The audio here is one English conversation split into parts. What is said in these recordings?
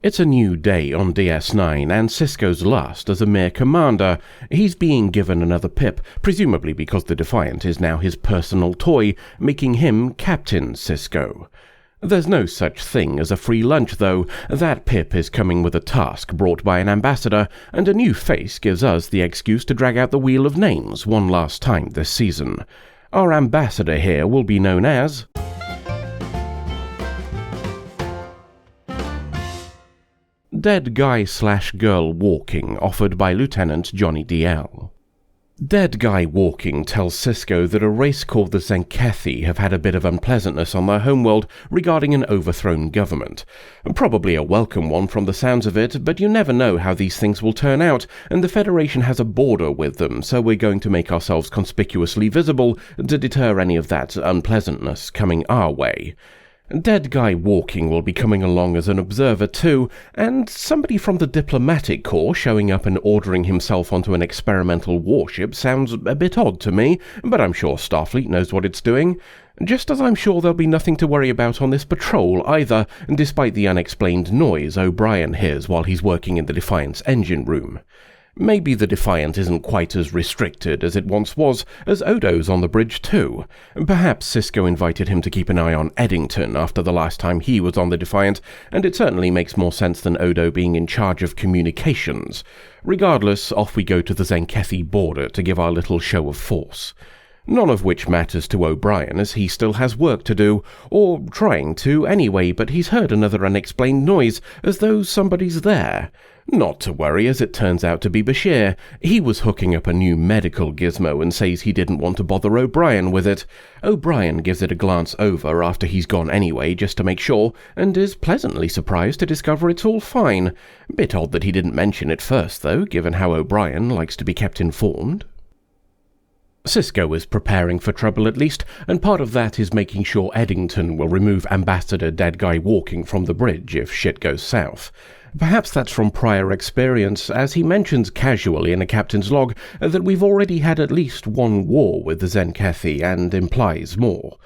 It's a new day on DS9 and Sisko's last as a mere commander. He's being given another pip, presumably because the Defiant is now his personal toy, making him Captain Sisko. There's no such thing as a free lunch though. That pip is coming with a task brought by an ambassador, and a new face gives us the excuse to drag out the wheel of names one last time this season. Our ambassador here will be known as Dead Guy/Girl Walking, offered by Lieutenant Johnny DL. Dead Guy Walking tells Sisko that a race called the Zenkethi have had a bit of unpleasantness on their homeworld regarding an overthrown government. Probably a welcome one from the sounds of it, but you never know how these things will turn out, and the Federation has a border with them, so we're going to make ourselves conspicuously visible to deter any of that unpleasantness coming our way. Dead Guy Walking will be coming along as an observer too, and somebody from the diplomatic corps showing up and ordering himself onto an experimental warship sounds a bit odd to me, but I'm sure Starfleet knows what it's doing. Just as I'm sure there'll be nothing to worry about on this patrol either, despite the unexplained noise O'Brien hears while he's working in the Defiant's engine room. Maybe the Defiant isn't quite as restricted as it once was, as Odo's on the bridge too. Perhaps Sisko invited him to keep an eye on Eddington after the last time he was on the Defiant, and it certainly makes more sense than Odo being in charge of communications. Regardless, off we go to the Zenkethi border to give our little show of force. None of which matters to O'Brien, as he still has work to do, or trying to anyway, but he's heard another unexplained noise, as though somebody's there. Not to worry, as it turns out to be Bashir. He was hooking up a new medical gizmo and says he didn't want to bother O'Brien with it. O'Brien gives it a glance over after he's gone anyway, just to make sure, and is pleasantly surprised to discover it's all fine. Bit odd that he didn't mention it first, though, given how O'Brien likes to be kept informed. Sisko is preparing for trouble at least, and part of that is making sure Eddington will remove Ambassador Dead Guy Walking from the bridge if shit goes south. Perhaps that's from prior experience, as he mentions casually in a captain's log that we've already had at least one war with the Zenkethi, and implies more.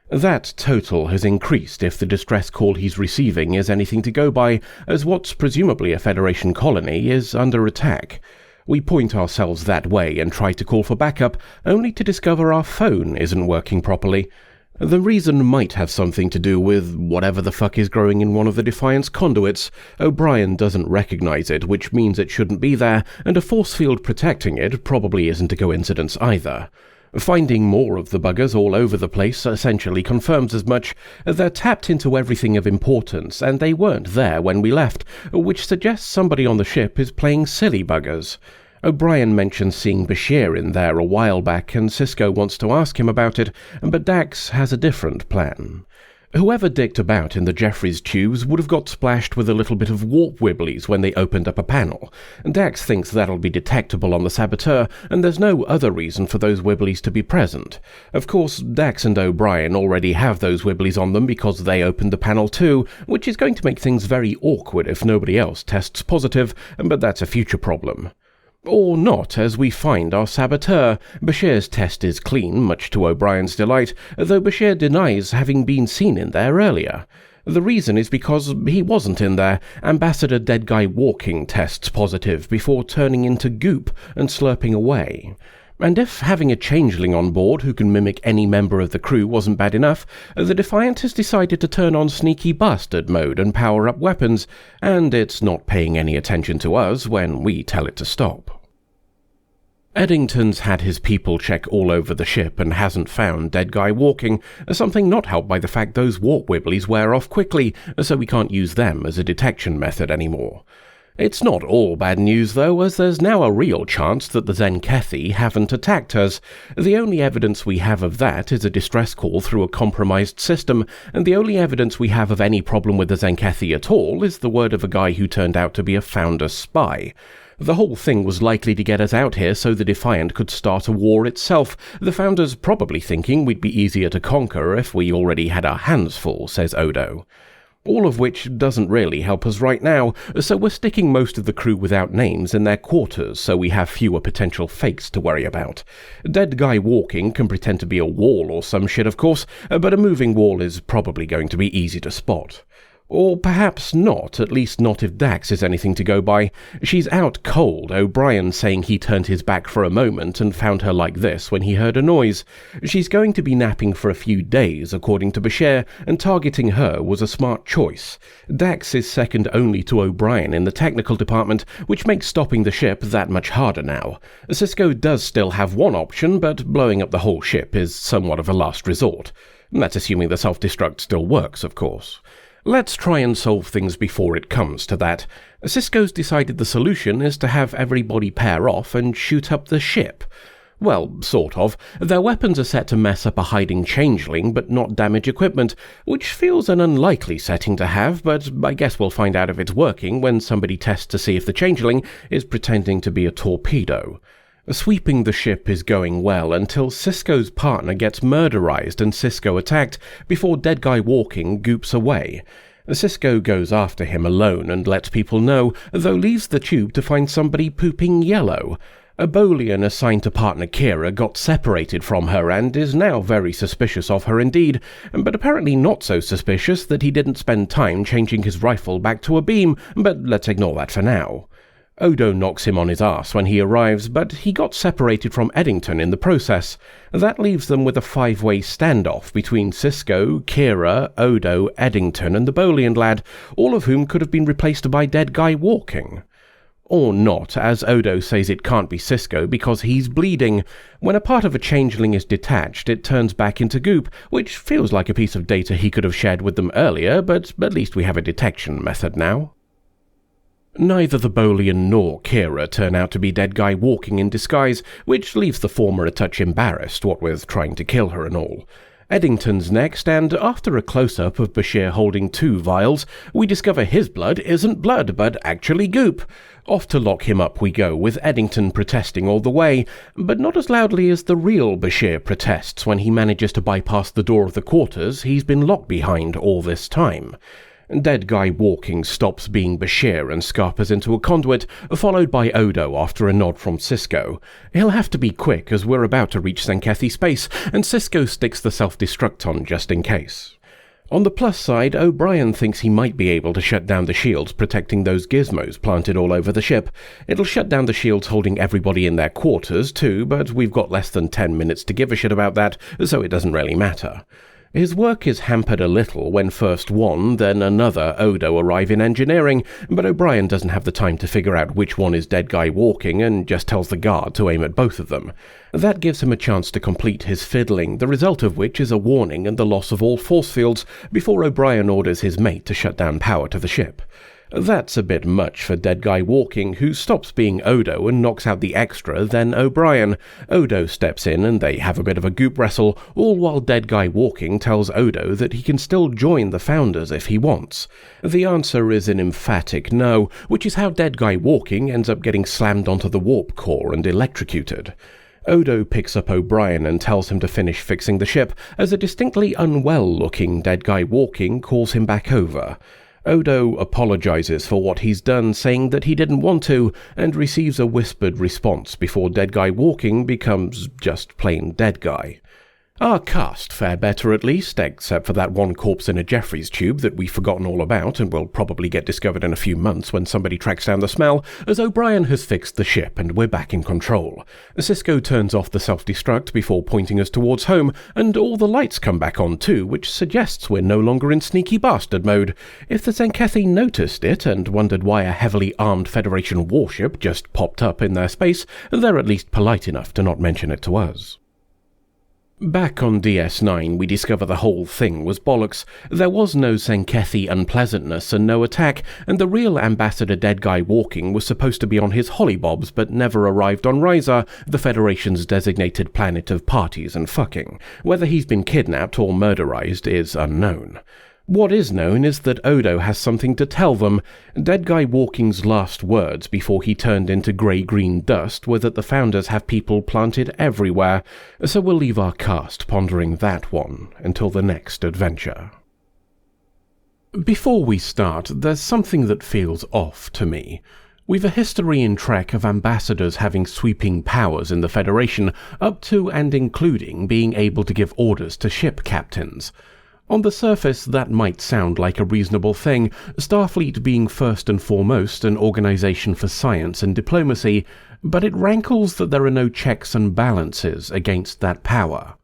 That total has increased if the distress call he's receiving is anything to go by, as what's presumably a Federation colony is under attack. We point ourselves that way and try to call for backup, only to discover our phone isn't working properly. The reason might have something to do with whatever the fuck is growing in one of the Defiant's conduits. O'Brien doesn't recognize it, which means it shouldn't be there, and a force field protecting it probably isn't a coincidence either. Finding more of the buggers all over the place essentially confirms as much. They're tapped into everything of importance, and they weren't there when we left, which suggests somebody on the ship is playing silly buggers. O'Brien mentions seeing Bashir in there a while back, and Sisko wants to ask him about it, but Dax has a different plan. Whoever dicked about in the Jeffries tubes would have got splashed with a little bit of warp wibblies when they opened up a panel. Dax thinks that'll be detectable on the Saboteur, and there's no other reason for those wibblies to be present. Of course, Dax and O'Brien already have those wibblies on them because they opened the panel too, which is going to make things very awkward if nobody else tests positive, but that's a future problem. Or not, as we find our Saboteur. Bashir's test is clean, much to O'Brien's delight, though Bashir denies having been seen in there earlier. The reason is because he wasn't in there. Ambassador Dead Guy Walking tests positive before turning into goop and slurping away. And if having a changeling on board who can mimic any member of the crew wasn't bad enough, the Defiant has decided to turn on sneaky bastard mode and power up weapons, and it's not paying any attention to us when we tell it to stop. Eddington's had his people check all over the ship and hasn't found Dead Guy Walking, something not helped by the fact those warp wibblies wear off quickly, so we can't use them as a detection method anymore. It's not all bad news though, as there's now a real chance that the Zenkethi haven't attacked us. The only evidence we have of that is a distress call through a compromised system, and the only evidence we have of any problem with the Zenkethi at all is the word of a guy who turned out to be a Founder spy. The whole thing was likely to get us out here so the Defiant could start a war itself, the Founders probably thinking we'd be easier to conquer if we already had our hands full, says Odo. All of which doesn't really help us right now, so we're sticking most of the crew without names in their quarters so we have fewer potential fakes to worry about. Dead Guy Walking can pretend to be a wall or some shit, of course, but a moving wall is probably going to be easy to spot. Or perhaps not, at least not if Dax is anything to go by. She's out cold, O'Brien saying he turned his back for a moment and found her like this when he heard a noise. She's going to be napping for a few days, according to Bashir, and targeting her was a smart choice. Dax is second only to O'Brien in the technical department, which makes stopping the ship that much harder now. Sisko does still have one option, but blowing up the whole ship is somewhat of a last resort. That's assuming the self-destruct still works, of course. Let's try and solve things before it comes to that. Sisko's decided the solution is to have everybody pair off and shoot up the ship. Well, sort of. Their weapons are set to mess up a hiding changeling, but not damage equipment, which feels an unlikely setting to have, but I guess we'll find out if it's working when somebody tests to see if the changeling is pretending to be a torpedo. Sweeping the ship is going well until Sisko's partner gets murderized and Sisko attacked before Dead Guy Walking goops away. Sisko goes after him alone and lets people know, though leaves the tube to find somebody pooping yellow. A Bolian assigned to partner Kira got separated from her and is now very suspicious of her indeed, but apparently not so suspicious that he didn't spend time changing his rifle back to a beam, but let's ignore that for now. Odo knocks him on his arse when he arrives, but he got separated from Eddington in the process. That leaves them with a five-way standoff between Sisko, Kira, Odo, Eddington and the Bolian lad, all of whom could have been replaced by Dead Guy Walking. Or not, as Odo says it can't be Sisko because he's bleeding. When a part of a changeling is detached, it turns back into goop, which feels like a piece of data he could have shared with them earlier, but at least we have a detection method now. Neither the Bolian nor Kira turn out to be Dead Guy Walking in disguise, which leaves the former a touch embarrassed, what with trying to kill her and all. Eddington's next, and after a close-up of Bashir holding 2 vials, we discover his blood isn't blood, but actually goop. Off to lock him up we go, with Eddington protesting all the way, but not as loudly as the real Bashir protests when he manages to bypass the door of the quarters he's been locked behind all this time. Dead Guy Walking stops being Bashir and scarpers into a conduit, followed by Odo after a nod from Sisko. He'll have to be quick as we're about to reach Sankethi space, and Sisko sticks the self-destruct on just in case. On the plus side, O'Brien thinks he might be able to shut down the shields protecting those gizmos planted all over the ship. It'll shut down the shields holding everybody in their quarters too, but we've got less than 10 minutes to give a shit about that, so it doesn't really matter. His work is hampered a little when first one, then another Odo arrive in engineering, but O'Brien doesn't have the time to figure out which one is Dead Guy Walking and just tells the guard to aim at both of them. That gives him a chance to complete his fiddling, the result of which is a warning and the loss of all force fields before O'Brien orders his mate to shut down power to the ship. That's a bit much for Dead Guy Walking, who stops being Odo and knocks out the extra, then O'Brien. Odo steps in and they have a bit of a goop wrestle, all while Dead Guy Walking tells Odo that he can still join the Founders if he wants. The answer is an emphatic no, which is how Dead Guy Walking ends up getting slammed onto the warp core and electrocuted. Odo picks up O'Brien and tells him to finish fixing the ship, as a distinctly unwell-looking Dead Guy Walking calls him back over. Odo apologizes for what he's done, saying that he didn't want to, and receives a whispered response before Dead Guy Walking becomes just plain Dead Guy. Our cast fare better at least, except for that one corpse in a Jeffries tube that we've forgotten all about and will probably get discovered in a few months when somebody tracks down the smell, as O'Brien has fixed the ship and we're back in control. Sisko turns off the self-destruct before pointing us towards home, and all the lights come back on too, which suggests we're no longer in sneaky bastard mode. If the Sankethi noticed it and wondered why a heavily armed Federation warship just popped up in their space, they're at least polite enough to not mention it to us. Back on DS9, we discover the whole thing was bollocks. There was no Sankethi unpleasantness and no attack, and the real Ambassador Dead Guy Walking was supposed to be on his hollybobs but never arrived on Risa, the Federation's designated planet of parties and fucking. Whether he's been kidnapped or murderized is unknown. What is known is that Odo has something to tell them. Dead Guy Walking's last words before he turned into grey-green dust were that the Founders have people planted everywhere, so we'll leave our cast pondering that one until the next adventure. Before we start, there's something that feels off to me. We've a history in Trek of ambassadors having sweeping powers in the Federation, up to and including being able to give orders to ship captains. On the surface, that might sound like a reasonable thing, Starfleet being first and foremost an organization for science and diplomacy, but it rankles that there are no checks and balances against that power.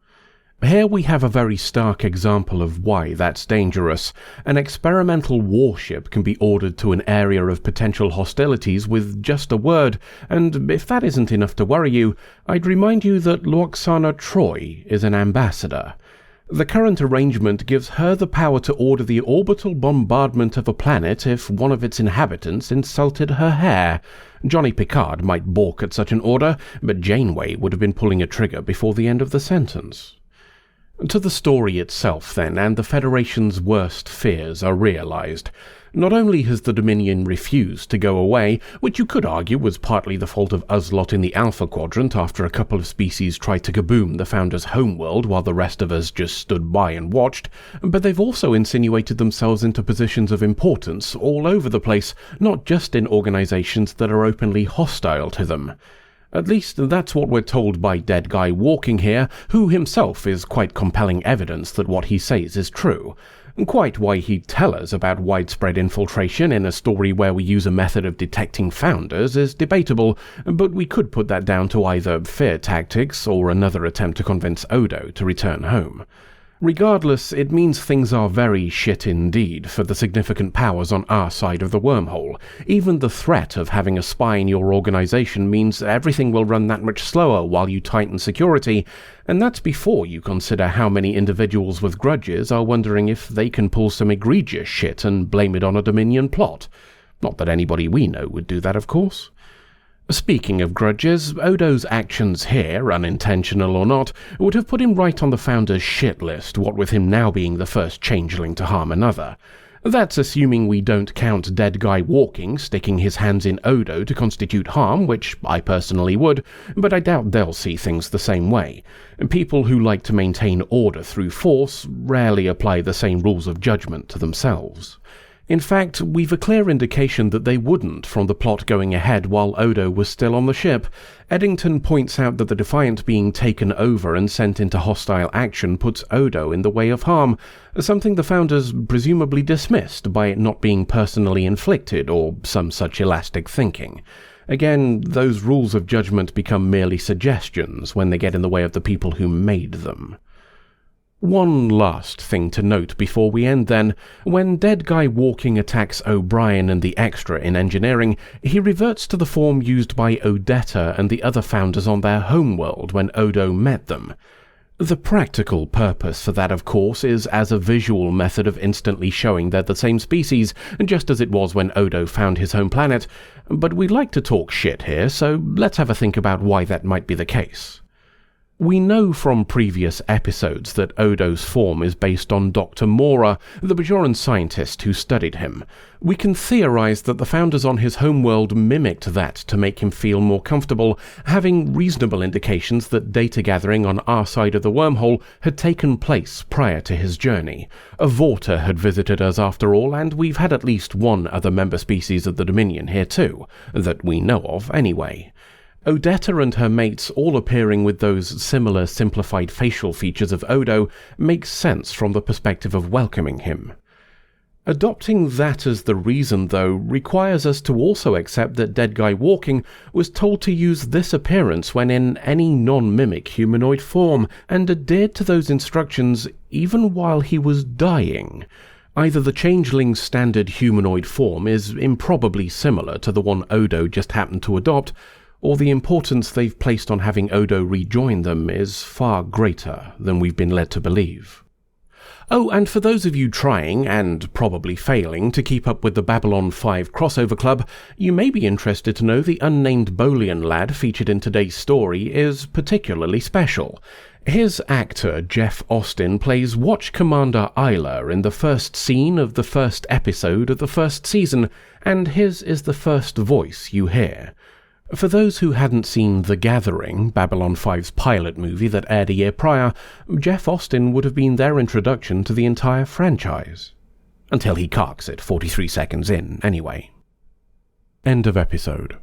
Here we have a very stark example of why that's dangerous. An experimental warship can be ordered to an area of potential hostilities with just a word, and if that isn't enough to worry you, I'd remind you that Lwaxana Troi is an ambassador. The current arrangement gives her the power to order the orbital bombardment of a planet if one of its inhabitants insulted her hair. Johnny Picard might balk at such an order, but Janeway would have been pulling a trigger before the end of the sentence. To the story itself, then, and the Federation's worst fears are realized. Not only has the Dominion refused to go away, which you could argue was partly the fault of Uzlot in the Alpha Quadrant after a couple of species tried to kaboom the Founder's homeworld while the rest of us just stood by and watched, but they've also insinuated themselves into positions of importance all over the place, not just in organizations that are openly hostile to them. At least that's what we're told by Dead Guy Walking here, who himself is quite compelling evidence that what he says is true. Quite why he'd tell us about widespread infiltration in a story where we use a method of detecting Founders is debatable, but we could put that down to either fear tactics or another attempt to convince Odo to return home. Regardless, it means things are very shit indeed for the significant powers on our side of the wormhole. Even the threat of having a spy in your organization means everything will run that much slower while you tighten security, and that's before you consider how many individuals with grudges are wondering if they can pull some egregious shit and blame it on a Dominion plot. Not that anybody we know would do that, of course. Speaking of grudges, Odo's actions here, unintentional or not, would have put him right on the Founder's shit list, what with him now being the first changeling to harm another. That's assuming we don't count Dead Guy Walking sticking his hands in Odo to constitute harm, which I personally would, but I doubt they'll see things the same way. People who like to maintain order through force rarely apply the same rules of judgment to themselves. In fact, we've a clear indication that they wouldn't from the plot going ahead while Odo was still on the ship. Eddington points out that the Defiant being taken over and sent into hostile action puts Odo in the way of harm, something the Founders presumably dismissed by it not being personally inflicted or some such elastic thinking. Again, those rules of judgment become merely suggestions when they get in the way of the people who made them. One last thing to note before we end then. When Dead Guy Walking attacks O'Brien and the Extra in engineering, he reverts to the form used by Odetta and the other Founders on their homeworld when Odo met them. The practical purpose for that, of course, is as a visual method of instantly showing they're the same species, just as it was when Odo found his home planet, but we like to talk shit here, so let's have a think about why that might be the case. We know from previous episodes that Odo's form is based on Dr. Mora, the Bajoran scientist who studied him. We can theorize that the Founders on his homeworld mimicked that to make him feel more comfortable, having reasonable indications that data gathering on our side of the wormhole had taken place prior to his journey. A Vorta had visited us after all, and we've had at least one other member species of the Dominion here too, that we know of anyway. Odetta and her mates all appearing with those similar simplified facial features of Odo makes sense from the perspective of welcoming him. Adopting that as the reason, though, requires us to also accept that Dead Guy Walking was told to use this appearance when in any non-mimic humanoid form, and adhered to those instructions even while he was dying. Either the changeling's standard humanoid form is improbably similar to the one Odo just happened to adopt, or the importance they've placed on having Odo rejoin them is far greater than we've been led to believe. Oh, and for those of you trying, and probably failing, to keep up with the Babylon 5 crossover club, you may be interested to know the unnamed Bolian lad featured in today's story is particularly special. His actor, Jeff Austin, plays Watch Commander Isla in the first scene of the first episode of the first season, and his is the first voice you hear. For those who hadn't seen The Gathering, Babylon 5's pilot movie that aired a year prior, Jeff Austin would have been their introduction to the entire franchise. Until he carks it 43 seconds in, anyway. End of episode.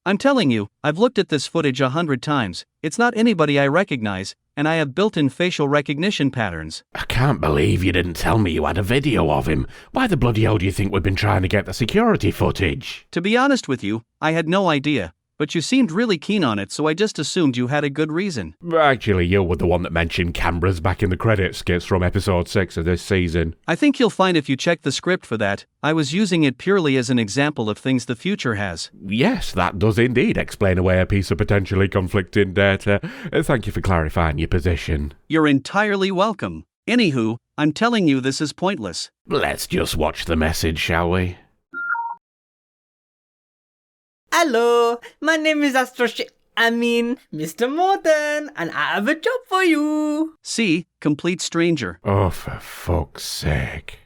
I'm telling you, I've looked at this footage 100 times. It's not anybody I recognize, and I have built-in facial recognition patterns. I can't believe you didn't tell me you had a video of him. Why the bloody hell do you think we've been trying to get the security footage? To be honest with you, I had no idea. But you seemed really keen on it, so I just assumed you had a good reason. Actually, you were the one that mentioned cameras back in the credit skits from episode 6 of this season. I think you'll find if you check the script for that, I was using it purely as an example of things the future has. Yes, that does indeed explain away a piece of potentially conflicting data. Thank you for clarifying your position. You're entirely welcome. Anywho, I'm telling you this is pointless. Let's just watch the message, shall we? Hello, my name is Mr. Morton, and I have a job for you. See, complete stranger. Oh, for fuck's sake.